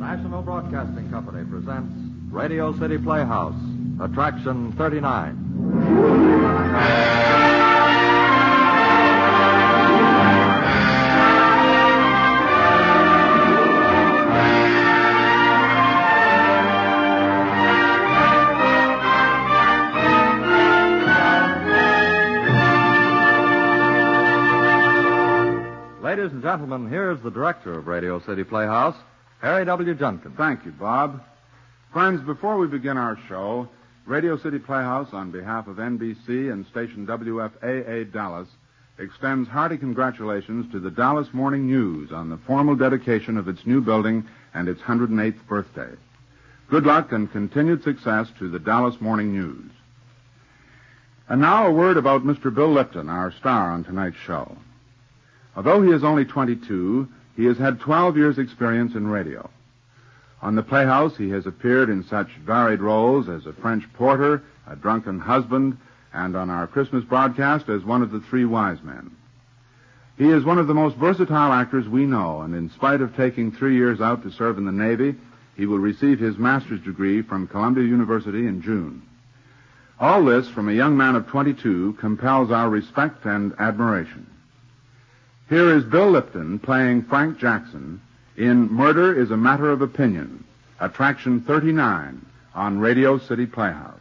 National Broadcasting Company presents Radio City Playhouse, Attraction 39. Ladies and gentlemen, here's the director of Radio City Playhouse, Harry W. Junkin. Thank you, Bob. Friends, before we begin our show, Radio City Playhouse, on behalf of NBC and station WFAA Dallas, extends hearty congratulations to the Dallas Morning News on the formal dedication of its new building and its 108th birthday. Good luck and continued success to the Dallas Morning News. And now a word about Mr. Bill Lipton, our star on tonight's show. Although he is only 22, he has had 12 years' experience in radio. On the Playhouse, he has appeared in such varied roles as a French porter, a drunken husband, and on our Christmas broadcast as one of the three wise men. He is one of the most versatile actors we know, and in spite of taking 3 years out to serve in the Navy, he will receive his master's degree from Columbia University in June. All this, from a young man of 22, compels our respect and admiration. Here is Bill Lipton playing Frank Jackson in Murder is a Matter of Opinion, Attraction 39 on Radio City Playhouse.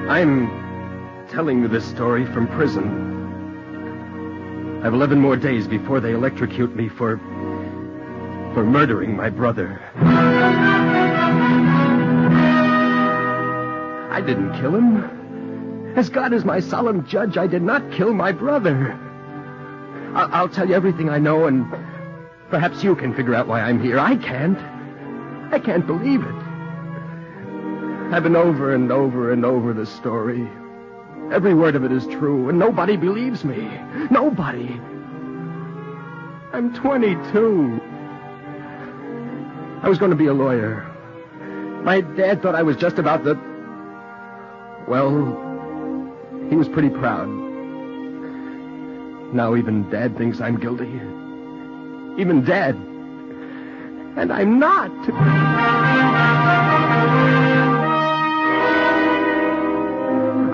I'm telling you this story from prison. I've 11 more days before they electrocute me for murdering my brother. I didn't kill him. As God is my solemn judge, I did not kill my brother. I'll tell you everything I know, and perhaps you can figure out why I'm here. I can't. I can't believe it. I've been over and over and over the story. Every word of it is true, and nobody believes me. Nobody. I'm 22. I was going to be a lawyer. My dad thought I was just about the... Well, he was pretty proud. Now even Dad thinks I'm guilty. Even Dad. And I'm not.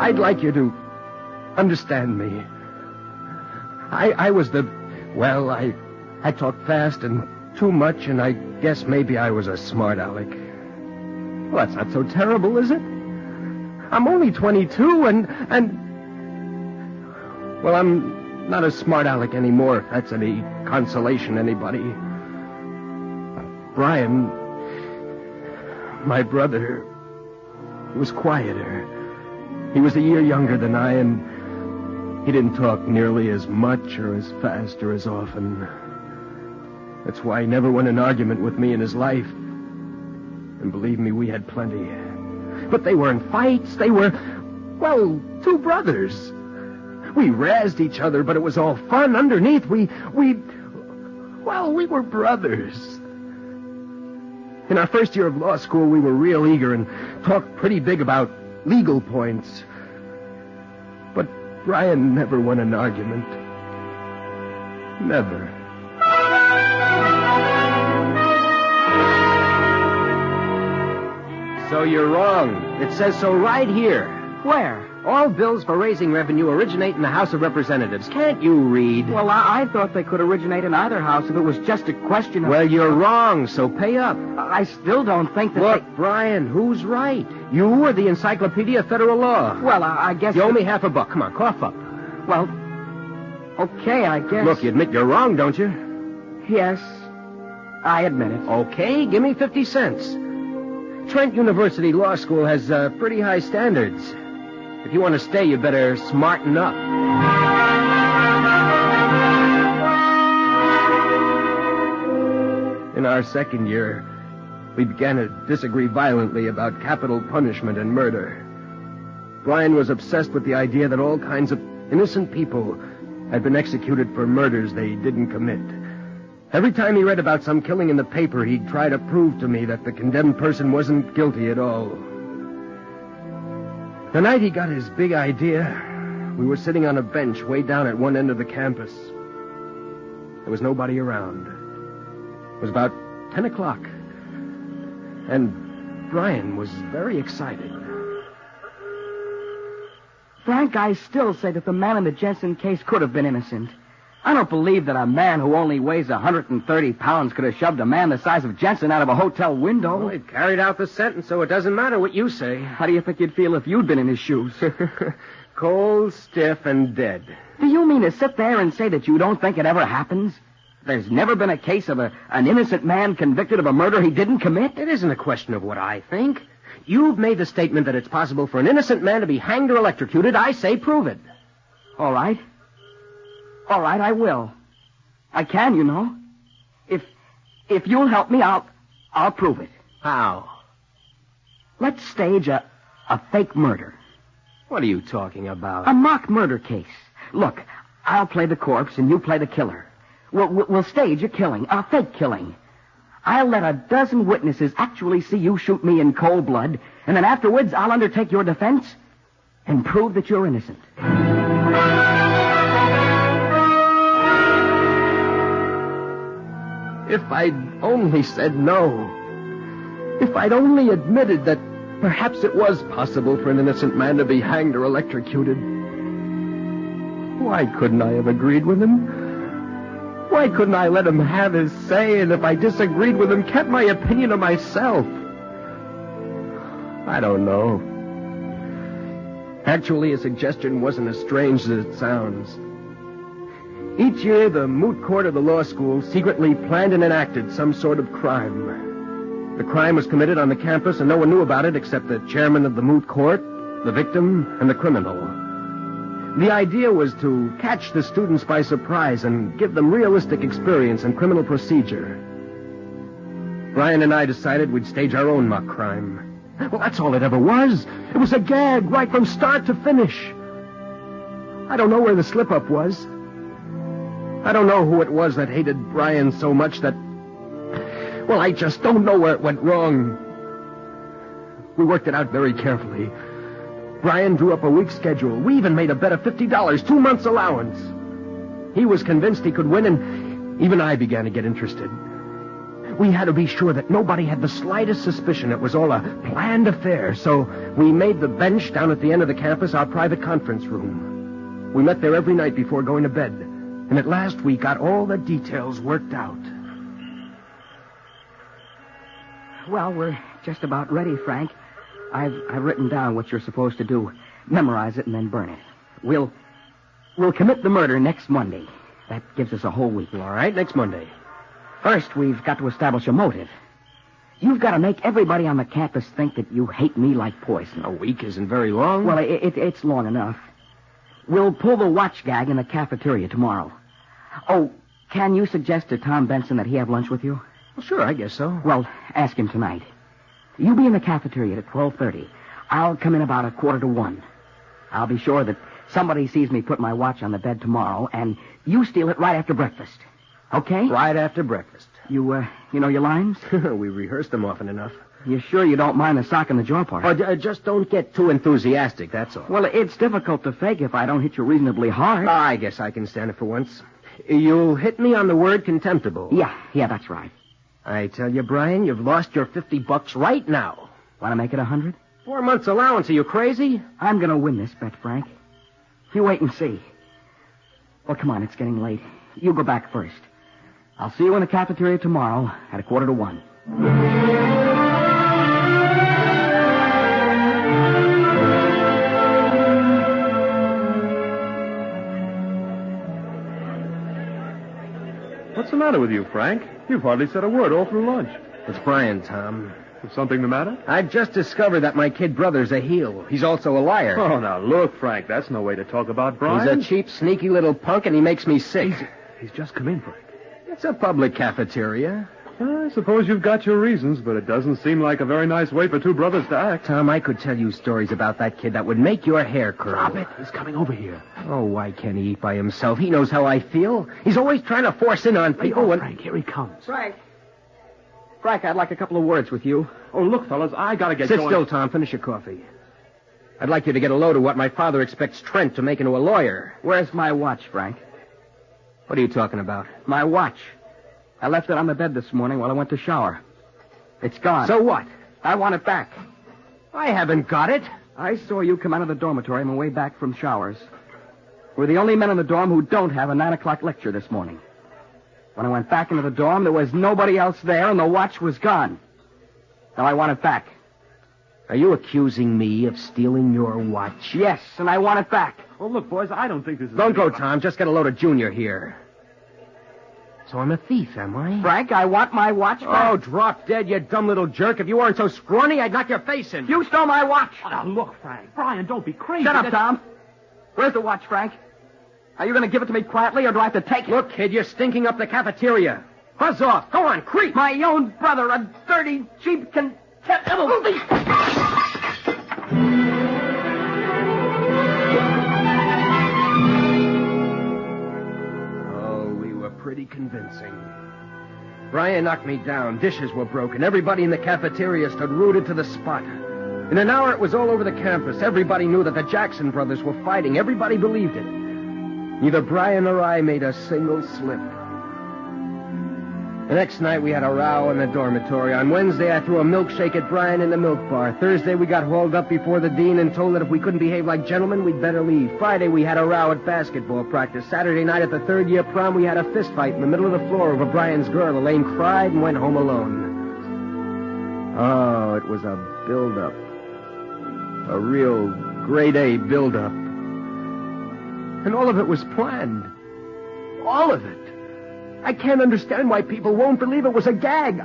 I'd like you to understand me. I was the... Well, I talked fast and too much, and I guess maybe I was a smart aleck. Well, that's not so terrible, is it? I'm only 22, and... Well, I'm not a smart aleck anymore, if that's any consolation, anybody. Brian, my brother, was quieter. He was a year younger than I, and he didn't talk nearly as much or as fast or as often. That's why he never won an argument with me in his life. And believe me, we had plenty. But they weren't fights. They were, well, two brothers. We razzed each other, but it was all fun. Underneath, we were brothers. In our first year of law school, we were real eager and talked pretty big about legal points. But Brian never won an argument. Never. So you're wrong. It says so right here. Where? All bills for raising revenue originate in the House of Representatives. Can't you read? Well, I thought they could originate in either house if it was just a question of... Well, you're wrong, so pay up. I still don't think that... Look, Brian, who's right? You or the Encyclopedia of Federal Law? Well, I guess... You owe me $50. Come on, cough up. Well, okay, I guess... Look, you admit you're wrong, don't you? Yes, I admit it. Okay, give me 50 cents. Trent University Law School has pretty high standards. If you want to stay, you better smarten up. In our second year, we began to disagree violently about capital punishment and murder. Brian was obsessed with the idea that all kinds of innocent people had been executed for murders they didn't commit. Every time he read about some killing in the paper, he'd try to prove to me that the condemned person wasn't guilty at all. The night he got his big idea, we were sitting on a bench way down at one end of the campus. There was nobody around. It was about 10 o'clock. And Brian was very excited. Frank, I still say that the man in the Jensen case could have been innocent. I don't believe that a man who only weighs 130 pounds could have shoved a man the size of Jensen out of a hotel window. Well, it carried out the sentence, so it doesn't matter what you say. How do you think you'd feel if you'd been in his shoes? Cold, stiff, and dead. Do you mean to sit there and say that you don't think it ever happens? There's never been a case of an innocent man convicted of a murder he didn't commit? It isn't a question of what I think. You've made the statement that it's possible for an innocent man to be hanged or electrocuted. I say prove it. All right. All right, I will. I can, you know. If you'll help me, I'll prove it. How? Let's stage a fake murder. What are you talking about? A mock murder case. Look, I'll play the corpse and you play the killer. We'll stage a killing, a fake killing. I'll let a dozen witnesses actually see you shoot me in cold blood, and then afterwards I'll undertake your defense and prove that you're innocent. If I'd only said no. If I'd only admitted that perhaps it was possible for an innocent man to be hanged or electrocuted. Why couldn't I have agreed with him? Why couldn't I let him have his say, and if I disagreed with him, kept my opinion to myself? I don't know. Actually, his suggestion wasn't as strange as it sounds. Each year, the moot court of the law school secretly planned and enacted some sort of crime. The crime was committed on the campus, and no one knew about it except the chairman of the moot court, the victim, and the criminal. The idea was to catch the students by surprise and give them realistic experience in criminal procedure. Brian and I decided we'd stage our own mock crime. Well, that's all it ever was. It was a gag right from start to finish. I don't know where the slip-up was. I don't know who it was that hated Brian so much that... Well, I just don't know where it went wrong. We worked it out very carefully. Brian drew up a week's schedule. We even made a bet of $50, 2 months' allowance. He was convinced he could win, and even I began to get interested. We had to be sure that nobody had the slightest suspicion it was all a planned affair, so we made the bench down at the end of the campus our private conference room. We met there every night before going to bed, and at last we got all the details worked out. Well, we're just about ready, Frank. I've written down what you're supposed to do. Memorize it and then burn it. We'll commit the murder next Monday. That gives us a whole week. All right, next Monday. First, we've got to establish a motive. You've got to make everybody on the campus think that you hate me like poison. A week isn't very long. Well, it's long enough. We'll pull the watch gag in the cafeteria tomorrow. Oh, can you suggest to Tom Benson that he have lunch with you? Well, sure, I guess so. Well, ask him tonight. You be in the cafeteria at 12:30. I'll come in about 12:45. I'll be sure that somebody sees me put my watch on the bed tomorrow, and you steal it right after breakfast. Okay? Right after breakfast. You know your lines? We rehearsed them often enough. You sure you don't mind the sock in the jaw part? Oh, just don't get too enthusiastic, that's all. Well, it's difficult to fake if I don't hit you reasonably hard. I guess I can stand it for once. You'll hit me on the word contemptible. Yeah, that's right. I tell you, Brian, you've lost your $50 right now. Want to make it 100? 4 months' allowance. Are you crazy? I'm going to win this bet, Frank. You wait and see. Well, come on, it's getting late. You go back first. I'll see you in the cafeteria tomorrow at 12:45. What's the matter with you, Frank? You've hardly said a word all through lunch. It's Brian, Tom. Is something the matter? I've just discovered that my kid brother's a heel. He's also a liar. Oh, now look, Frank, that's no way to talk about Brian. He's a cheap, sneaky little punk, and he makes me sick. He's just come in, Frank. It's a public cafeteria. I suppose you've got your reasons, but it doesn't seem like a very nice way for two brothers to act. Tom, I could tell you stories about that kid that would make your hair curl. Drop it. He's coming over here. Oh, why can't he eat by himself? He knows how I feel. He's always trying to force in on people. Frank, here he comes. Frank, I'd like a couple of words with you. Oh, look, fellas, I gotta get Sit going. still, Tom. Finish your coffee. I'd like you to get a load of what my father expects Trent to make into a lawyer. Where's my watch, Frank? What are you talking about? My watch. I left it on the bed this morning while I went to shower. It's gone. So what? I want it back. I haven't got it. I saw you come out of the dormitory on the way back from showers. We're the only men in the dorm who don't have a 9 o'clock lecture this morning. When I went back into the dorm, there was nobody else there, and the watch was gone. Now I want it back. Are you accusing me of stealing your watch? Yes, and I want it back. Well, look, boys, I don't think this is... Don't go, Tom. Just get a load of Junior here. So I'm a thief, am I? Frank, I want my watch back. Oh, drop dead, you dumb little jerk. If you weren't so scrawny, I'd knock your face in. You stole my watch. Oh, now, look, Frank. Brian, don't be crazy. Shut up, Tom. Where's the watch, Frank? Are you going to give it to me quietly, or do I have to take it? Look, kid, you're stinking up the cafeteria. Buzz off. Go on, creep. My own brother, a dirty, cheap, contemptible thief. Oh, we were pretty convincing. Brian knocked me down. Dishes were broken. Everybody in the cafeteria stood rooted to the spot. In an hour, it was all over the campus. Everybody knew that the Jackson brothers were fighting. Everybody believed it. Neither Brian nor I made a single slip. The next night, we had a row in the dormitory. On Wednesday, I threw a milkshake at Brian in the milk bar. Thursday, we got hauled up before the dean and told that if we couldn't behave like gentlemen, we'd better leave. Friday, we had a row at basketball practice. Saturday night at the third-year prom, we had a fist fight in the middle of the floor over Brian's girl. Elaine cried and went home alone. Oh, it was a build-up. A real grade-A build-up. And all of it was planned. All of it. I can't understand why people won't believe it was a gag.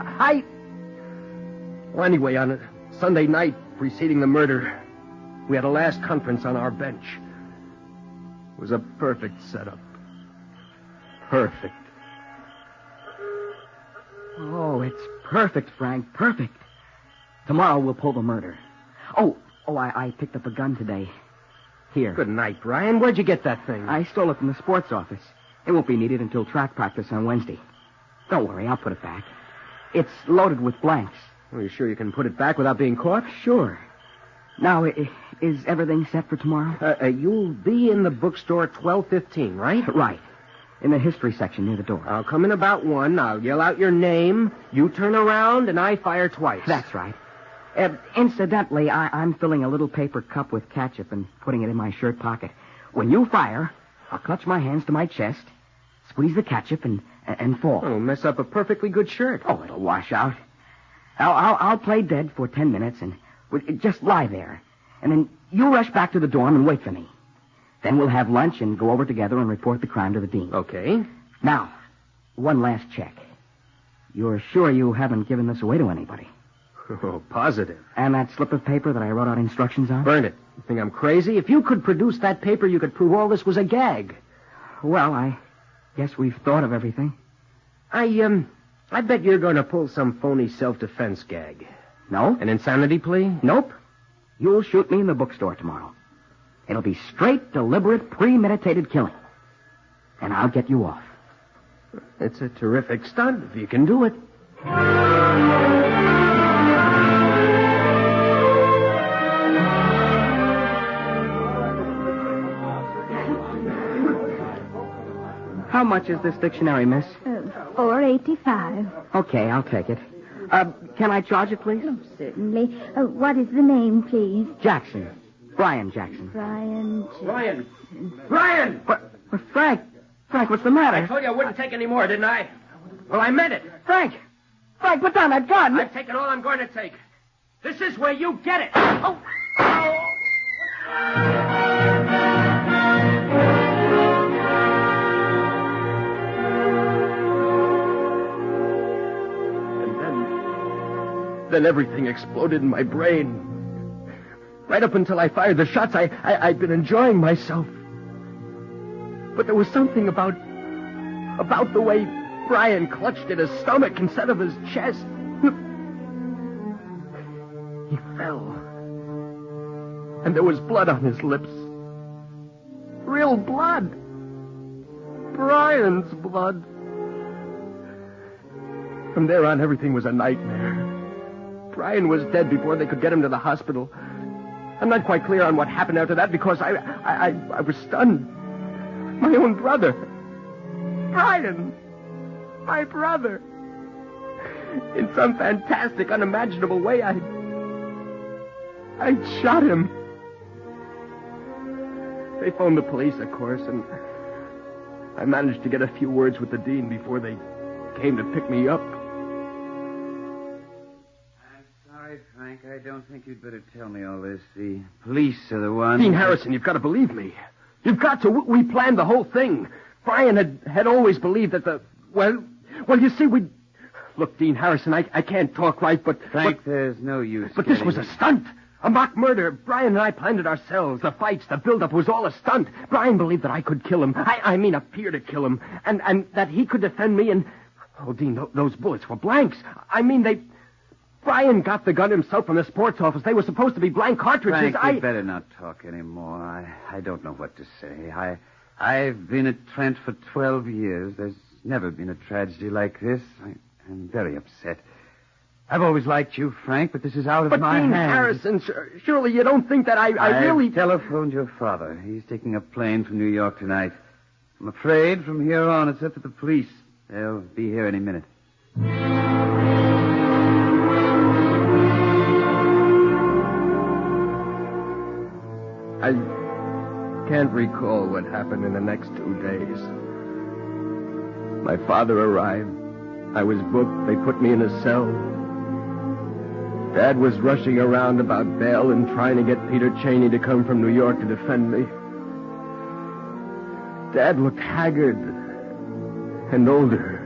Well, anyway, on a Sunday night preceding the murder, we had a last conference on our bench. It was a perfect setup. Perfect. Oh, it's perfect, Frank. Perfect. Tomorrow we'll pull the murder. Oh, I picked up a gun today. Here. Good night, Brian. Where'd you get that thing? I stole it from the sports office. It won't be needed until track practice on Wednesday. Don't worry, I'll put it back. It's loaded with blanks. Are you sure you can put it back without being caught? Sure. Now, is everything set for tomorrow? You'll be in the bookstore at 12:15, right? Right. In the history section near the door. I'll come in about 1. I'll yell out your name. You turn around, and I fire twice. That's right. Incidentally, I'm filling a little paper cup with ketchup and putting it in my shirt pocket. When you fire, I'll clutch my hands to my chest, squeeze the ketchup, and fall. Oh, mess up a perfectly good shirt. Oh, it'll wash out. I'll play dead for 10 minutes and just lie there. And then you rush back to the dorm and wait for me. Then we'll have lunch and go over together and report the crime to the dean. Okay. Now, one last check. You're sure you haven't given this away to anybody? Oh, positive. And that slip of paper that I wrote out instructions on? Burn it. You think I'm crazy? If you could produce that paper, you could prove all this was a gag. Well, I guess we've thought of everything. I bet you're going to pull some phony self-defense gag. No? An insanity plea? Nope. You'll shoot me in the bookstore tomorrow. It'll be straight, deliberate, premeditated killing. And I'll get you off. It's a terrific stunt, if you can do it. How much is this dictionary, miss? $4.85. Okay, I'll take it. Can I charge it, please? Oh, certainly. What is the name, please? Jackson. Brian Jackson. Brian. Brian! But Frank, what's the matter? I told you I wouldn't take any more, didn't I? Well, I meant it. Frank, put down that gun. I've taken all I'm going to take. This is where you get it. Oh! Then everything exploded in my brain. Right up until I fired the shots, I'd been enjoying myself. But there was something about the way Brian clutched at his stomach instead of his chest. He fell. And there was blood on his lips. Real blood. Brian's blood. From there on, everything was a nightmare. Brian was dead before they could get him to the hospital. I'm not quite clear on what happened after that because I was stunned. My own brother. Brian. My brother. In some fantastic, unimaginable way, I shot him. They phoned the police, of course, and I managed to get a few words with the dean before they came to pick me up. I'm sorry, Frank. I don't think you'd better tell me all this. The police are the ones... Dean Harrison, you've got to believe me. You've got to. We planned the whole thing. Brian had always believed that the... Well, you see, we... Look, Dean Harrison, I can't talk right, but... Frank, there's no use. But this was a stunt. A mock murder. Brian and I planned it ourselves. The fights, the build-up was all a stunt. Brian believed that I could kill him. I mean, appear to kill him. And that he could defend me and... Oh, Dean, those bullets were blanks. I mean, Brian got the gun himself from the sports office. They were supposed to be blank cartridges. Frank, you better not talk anymore. I don't know what to say. I've been at Trent for 12 years. There's never been a tragedy like this. I'm very upset. I've always liked you, Frank, but this is out of my hands. But Dean Harrison, surely you don't think that I really... I telephoned your father. He's taking a plane from New York tonight. I'm afraid from here on it's up to the police. They'll be here any minute. I can't recall what happened in the next 2 days. My father arrived. I was booked. They put me in a cell. Dad was rushing around about bail and trying to get Peter Cheney to come from New York to defend me. Dad looked haggard and older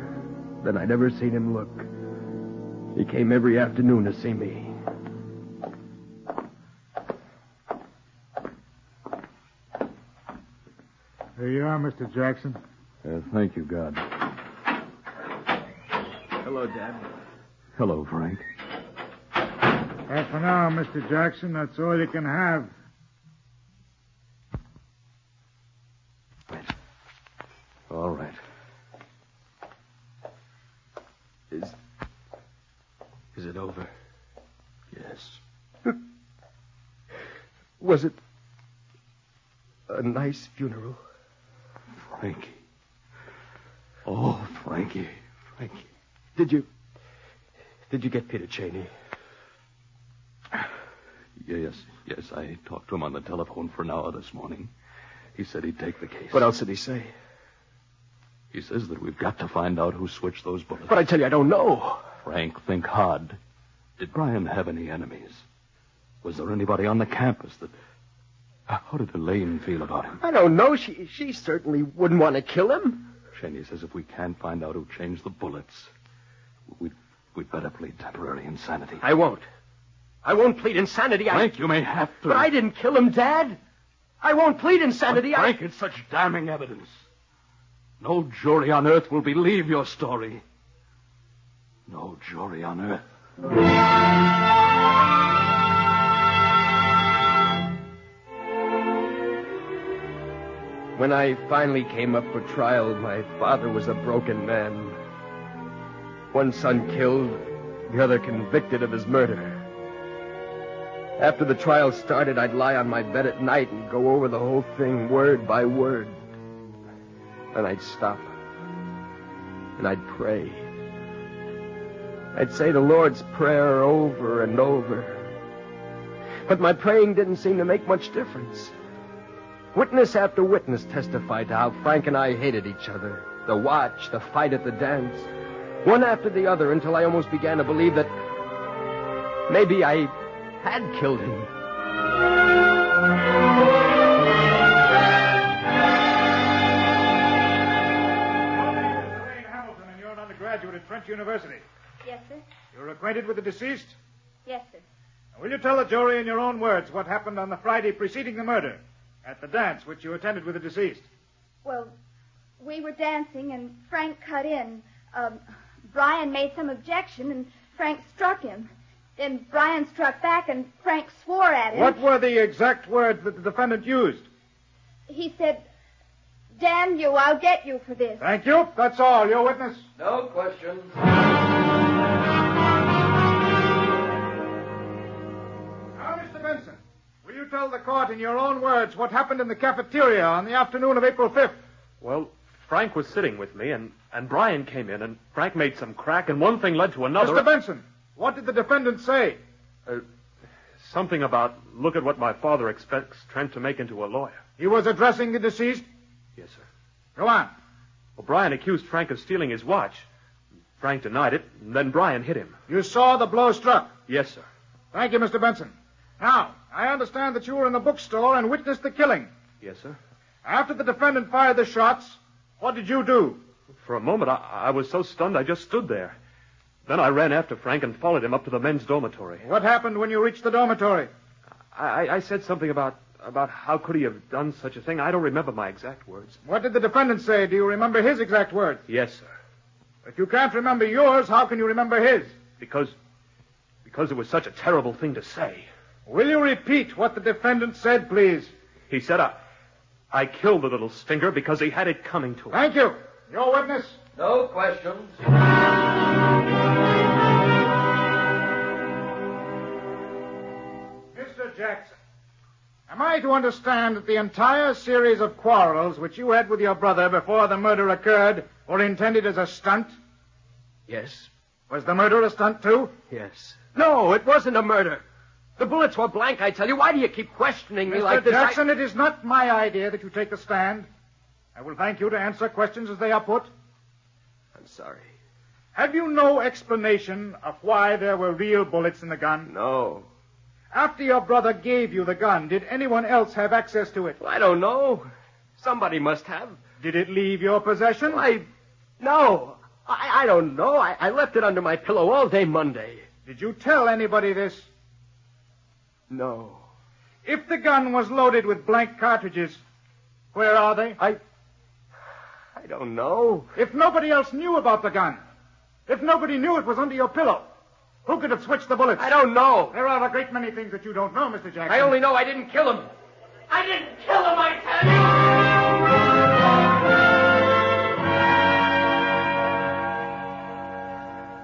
than I'd ever seen him look. He came every afternoon to see me. There you are, Mr. Jackson. Thank you, God. Hello, Dad. Hello, Frank. Half an hour, Mr. Jackson. That's all you can have. All right. Is it over? Yes. Was it a nice funeral? Frankie. Oh, Frankie. Frankie. Did you get Peter Cheney? Yes, I talked to him on the telephone for an hour this morning. He said he'd take the case. What else did he say? He says that we've got to find out who switched those bullets. But I tell you, I don't know. Frank, think hard. Did Brian have any enemies? Was there anybody on the campus that... How did Elaine feel about him? I don't know. She certainly wouldn't want to kill him. Cheney says if we can't find out who changed the bullets, we'd better plead temporary insanity. I won't. I won't plead insanity. Frank, you may have to. But I didn't kill him, Dad. I won't plead insanity. But Frank, it's such damning evidence. No jury on earth will believe your story. No jury on earth. When I finally came up for trial, my father was a broken man. One son killed, the other convicted of his murder. After the trial started, I'd lie on my bed at night and go over the whole thing word by word. Then I'd stop. And I'd pray. I'd say the Lord's Prayer over and over. But my praying didn't seem to make much difference. Witness after witness testified to how Frank and I hated each other. The watch, the fight at the dance. One after the other until I almost began to believe that maybe I had killed him. Elaine Hamilton, and you're an undergraduate at Trent University. Yes, sir. You're acquainted with the deceased? Yes, sir. Now, will you tell the jury in your own words what happened on the Friday preceding the murder at the dance which you attended with the deceased? Well, we were dancing, and Frank cut in. Brian made some objection, and Frank struck him. Then Brian struck back, and Frank swore at him. What were the exact words that the defendant used? He said, "Damn you, I'll get you for this." Thank you. That's all. Your witness? No questions. Now, Mr. Benson, will you tell the court in your own words what happened in the cafeteria on the afternoon of April 5th? Well, Frank was sitting with me, and Brian came in, and Frank made some crack, and one thing led to another. Mr. Benson, what did the defendant say? Something about, look at what my father expects Trent to make into a lawyer. He was addressing the deceased? Yes, sir. Go on. Well, Brian accused Frank of stealing his watch. Frank denied it, and then Brian hit him. You saw the blow struck? Yes, sir. Thank you, Mr. Benson. Now, I understand that you were in the bookstore and witnessed the killing. Yes, sir. After the defendant fired the shots, what did you do? For a moment, I was so stunned I just stood there. Then I ran after Frank and followed him up to the men's dormitory. What happened when you reached the dormitory? I said something about how could he have done such a thing. I don't remember my exact words. What did the defendant say? Do you remember his exact words? Yes, sir. If you can't remember yours, how can you remember his? Because it was such a terrible thing to say. Will you repeat what the defendant said, please? He said, I killed the little stinker because he had it coming to him. Thank you. Your witness? No questions. Mr. Jackson, am I to understand that the entire series of quarrels which you had with your brother before the murder occurred were intended as a stunt? Yes. Was the murder a stunt, too? Yes. No, it wasn't a murder. The bullets were blank, I tell you. Why do you keep questioning me like this? Mr. Jackson, it is not my idea that you take the stand. I will thank you to answer questions as they are put. I'm sorry. Have you no explanation of why there were real bullets in the gun? No. After your brother gave you the gun, did anyone else have access to it? Well, I don't know. Somebody must have. Did it leave your possession? No. I don't know. I left it under my pillow all day Monday. Did you tell anybody this? No. If the gun was loaded with blank cartridges, where are they? I don't know. If nobody else knew about the gun, if nobody knew it was under your pillow, who could have switched the bullets? I don't know. There are a great many things that you don't know, Mr. Jackson. I only know I didn't kill him. I didn't kill him, I tell you!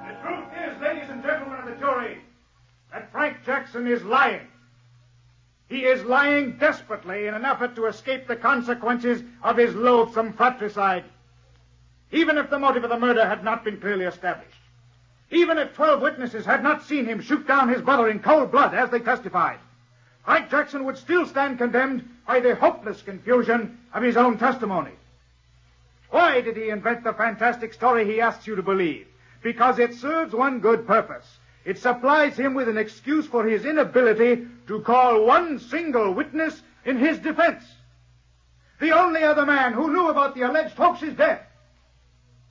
The truth is, ladies and gentlemen of the jury, that Frank Jackson is lying. He is lying desperately in an effort to escape the consequences of his loathsome fratricide. Even if the motive of the murder had not been clearly established, even if 12 witnesses had not seen him shoot down his brother in cold blood as they testified, Frank Jackson would still stand condemned by the hopeless confusion of his own testimony. Why did he invent the fantastic story he asks you to believe? Because it serves one good purpose. It supplies him with an excuse for his inability to call one single witness in his defense. The only other man who knew about the alleged hoax is dead.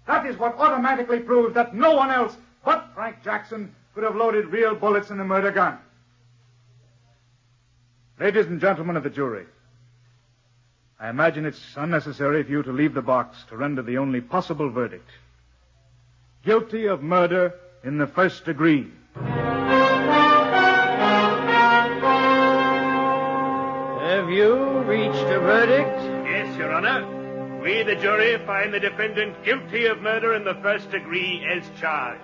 That is what automatically proves that no one else but Frank Jackson could have loaded real bullets in the murder gun. Ladies and gentlemen of the jury, I imagine it's unnecessary for you to leave the box to render the only possible verdict. Guilty of murder in the first degree. Have you reached a verdict? Yes, Your Honor. We, the jury, find the defendant guilty of murder in the first degree as charged.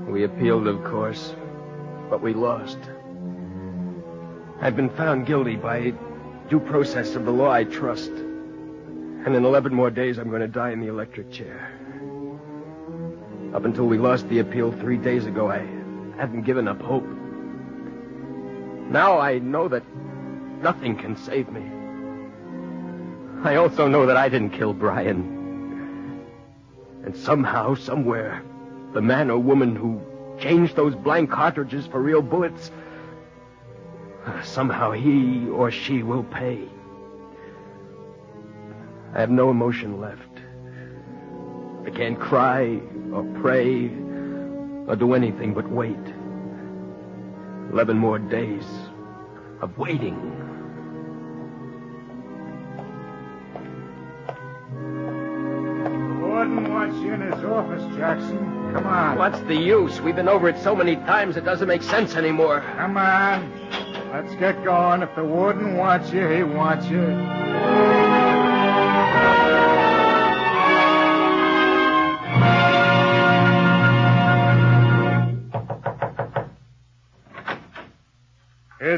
We appealed, of course, but we lost. I've been found guilty by due process of the law I trust. And in 11 more days, I'm going to die in the electric chair. Up until we lost the appeal 3 days ago, I hadn't given up hope. Now I know that nothing can save me. I also know that I didn't kill Brian. And somehow, somewhere, the man or woman who changed those blank cartridges for real bullets, somehow he or she will pay. I have no emotion left. I can't cry or pray or do anything but wait. 11 more days of waiting. The warden wants you in his office, Jackson. Come on. What's the use? We've been over it so many times it doesn't make sense anymore. Come on. Let's get going. If the warden wants you, he wants you.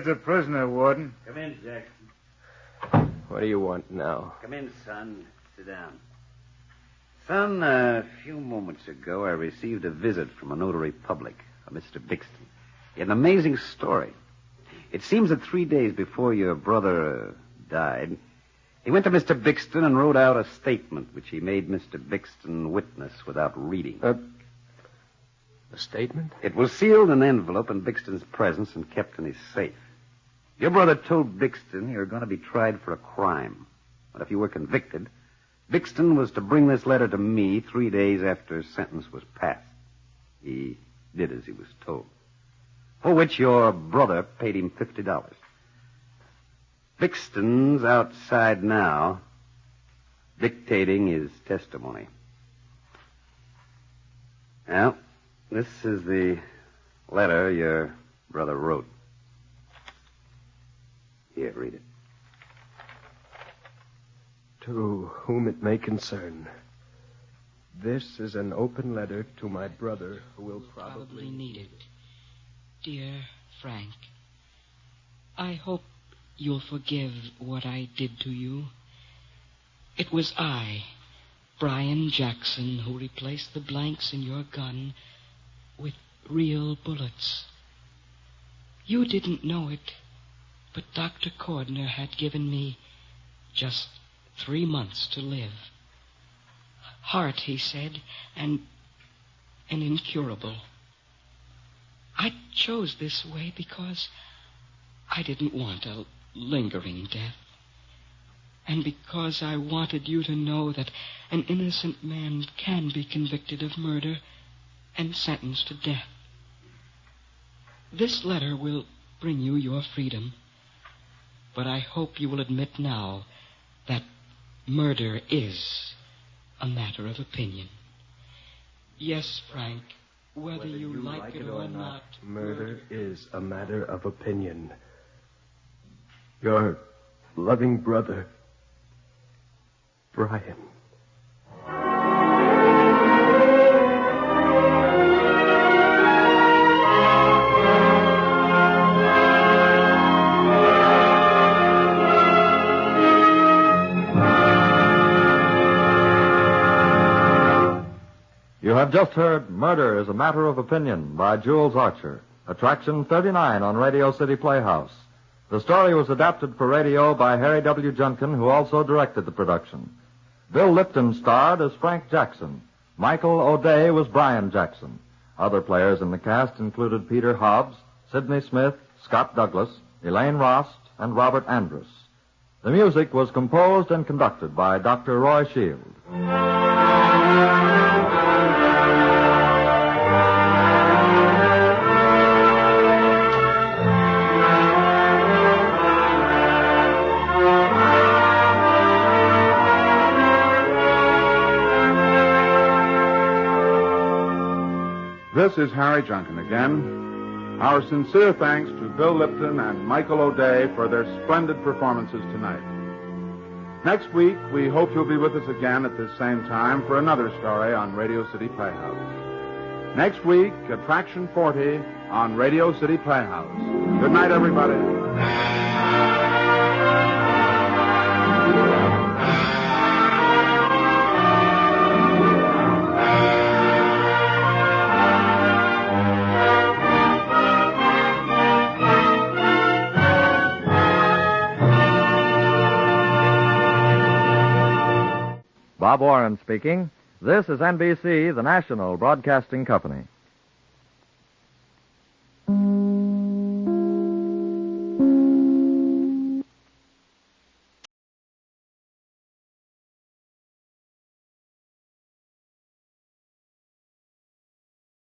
There's a prisoner, Warden. Come in, Jackson. What do you want now? Come in, son. Sit down. Son, a few moments ago, I received a visit from a notary public, a Mr. Bixton. He had an amazing story. It seems that 3 days before your brother died, he went to Mr. Bixton and wrote out a statement which he made Mr. Bixton witness without reading. A statement? It was sealed in an envelope in Bixton's presence and kept in his safe. Your brother told Bixton you were going to be tried for a crime. But if you were convicted, Bixton was to bring this letter to me 3 days after his sentence was passed. He did as he was told, for which your brother paid him $50. Bixton's outside now, dictating his testimony. Now, this is the letter your brother wrote. Here, read it. To whom it may concern. This is an open letter to my brother who will probably need it. Dear Frank, I hope you'll forgive what I did to you. It was I, Brian Jackson, who replaced the blanks in your gun with real bullets. You didn't know it, but Dr. Cordner had given me just 3 months to live. Heart, he said, and incurable. I chose this way because I didn't want a lingering death. And because I wanted you to know that an innocent man can be convicted of murder and sentenced to death. This letter will bring you your freedom, but I hope you will admit now that murder is a matter of opinion. Yes, Frank, whether you like it or not, murder is a matter of opinion. Your loving brother, Brian. You have just heard Murder is a Matter of Opinion by Jules Archer, Attraction 39 on Radio City Playhouse. The story was adapted for radio by Harry W. Junkin, who also directed the production. Bill Lipton starred as Frank Jackson. Michael O'Day was Brian Jackson. Other players in the cast included Peter Hobbs, Sidney Smith, Scott Douglas, Elaine Rost, and Robert Andrus. The music was composed and conducted by Dr. Roy Shield. This is Harry Junkin again. Our sincere thanks to Bill Lipton and Michael O'Day for their splendid performances tonight. Next week, we hope you'll be with us again at this same time for another story on Radio City Playhouse. Next week, Attraction 40 on Radio City Playhouse. Good night, everybody. Bob Warren speaking. This is NBC, the national broadcasting company.